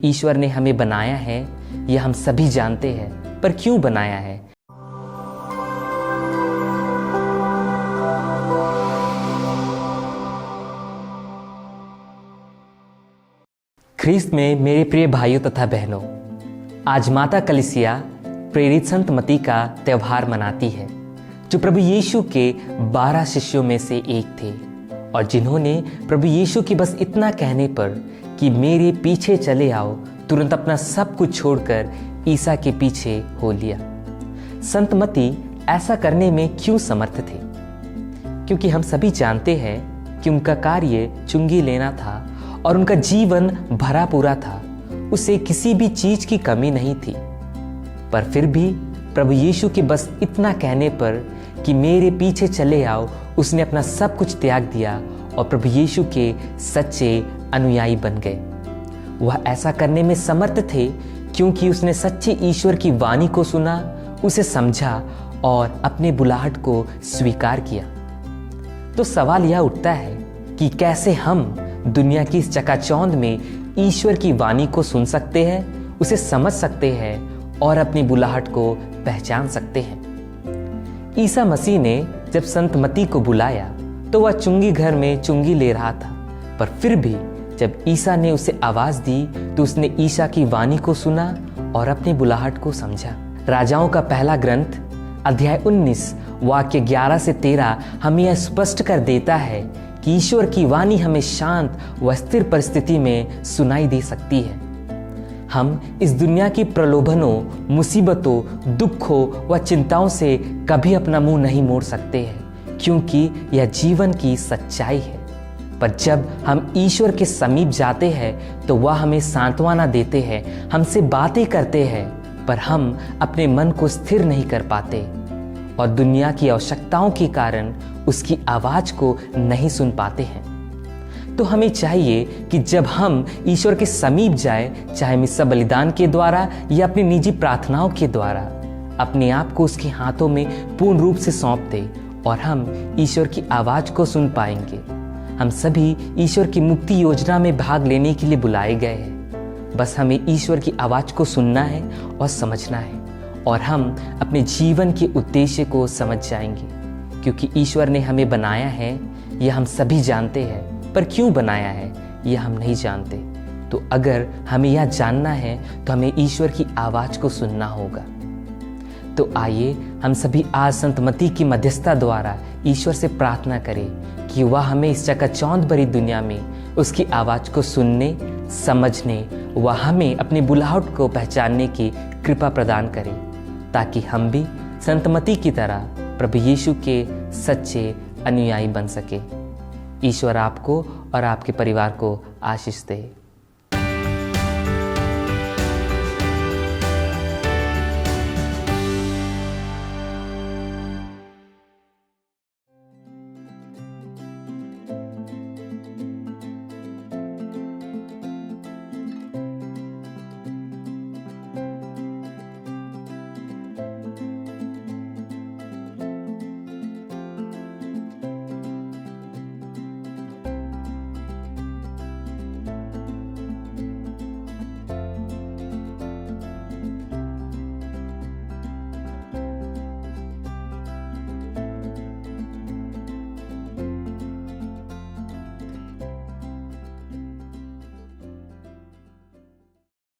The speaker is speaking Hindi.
ईश्वर ने हमें बनाया है, यह हम सभी जानते हैं, पर क्यों बनाया है? ख्रीस्त में मेरे प्रिय भाइयों तथा बहनों, आज माता कलीसिया प्रेरित संत मती का त्यौहार मनाती है, जो प्रभु यीशु के 12 शिष्यों में से एक थे और जिन्होंने प्रभु यीशु की बस इतना कहने पर कि मेरे पीछे चले आओ, तुरंत अपना सब कुछ छोड़कर ईसा के पीछे हो लिया। संत मती ऐसा करने में क्यों समर्थ थे? क्योंकि हम सभी जानते हैं कि उनका कार्य चुंगी लेना था और उनका जीवन भरा पूरा था, उसे किसी भी चीज की कमी नहीं थी। पर फिर भी प्रभु यीशु के बस इतना कहने पर कि मेरे पीछे चले आओ, उसने अपना सब कुछ त्याग दिया और प्रभु यीशु के सच्चे अनुयायी बन गए। वह ऐसा करने में समर्थ थे क्योंकि उसने सच्चे ईश्वर की वाणी को सुना, उसे समझा और अपने बुलाहट को स्वीकार किया। तो सवाल यह उठता है कि कैसे हम दुनिया की इस चकाचौंध में ईश्वर की वाणी को सुन सकते हैं, उसे समझ सकते हैं और अपनी बुलाहट को पहचान सकते हैं। ईसा मसीह ने जब संत मती को बुलाया तो वह चुंगी घर में चुंगी ले रहा था, पर फिर भी जब ईसा ने उसे आवाज दी तो उसने ईसा की वाणी को सुना और अपनी बुलाहट को समझा। राजाओं का पहला ग्रंथ अध्याय 19 वाक्य 11 से 13 हमें यह स्पष्ट कर देता है कि ईश्वर की वाणी हमें शांत व स्थिर परिस्थिति में सुनाई दे सकती है। हम इस दुनिया की प्रलोभनों, मुसीबतों, दुखों व चिंताओं से कभी अपना मुंह नहीं मोड़ सकते हैं, क्योंकि यह जीवन की सच्चाई है। पर जब हम ईश्वर के समीप जाते हैं तो वह हमें सांत्वना देते हैं, हमसे बातें करते हैं, पर हम अपने मन को स्थिर नहीं कर पाते और दुनिया की आवश्यकताओं के कारण उसकी आवाज को नहीं सुन पाते हैं। तो हमें चाहिए कि जब हम ईश्वर के समीप जाए, चाहे मिस्सा बलिदान के द्वारा या अपनी निजी प्रार्थनाओं के द्वारा, अपने आप को उसके हाथों में पूर्ण रूप से सौंप दे और हम ईश्वर की आवाज को सुन पाएंगे। हम सभी ईश्वर की मुक्ति योजना में भाग लेने के लिए बुलाए गए हैं। बस हमें ईश्वर की आवाज को सुनना है और समझना है और हम अपने जीवन के उद्देश्य को समझ जाएंगे। क्योंकि ईश्वर ने हमें बनाया है, यह हम सभी जानते हैं, पर क्यों बनाया है यह हम नहीं जानते। तो अगर हमें यह जानना है तो हमें ईश्वर की आवाज को सुनना होगा। तो आइए हम सभी आज संत मती की मध्यस्थता द्वारा ईश्वर से प्रार्थना करें कि वह हमें इस चकाचौंध भरी दुनिया में उसकी आवाज को सुनने, समझने व हमें अपनी बुलाहट को पहचानने की कृपा प्रदान करे, ताकि हम भी संत मती की तरह प्रभु यीशु के सच्चे अनुयायी बन सके। ईश्वर आपको और आपके परिवार को आशीष दे।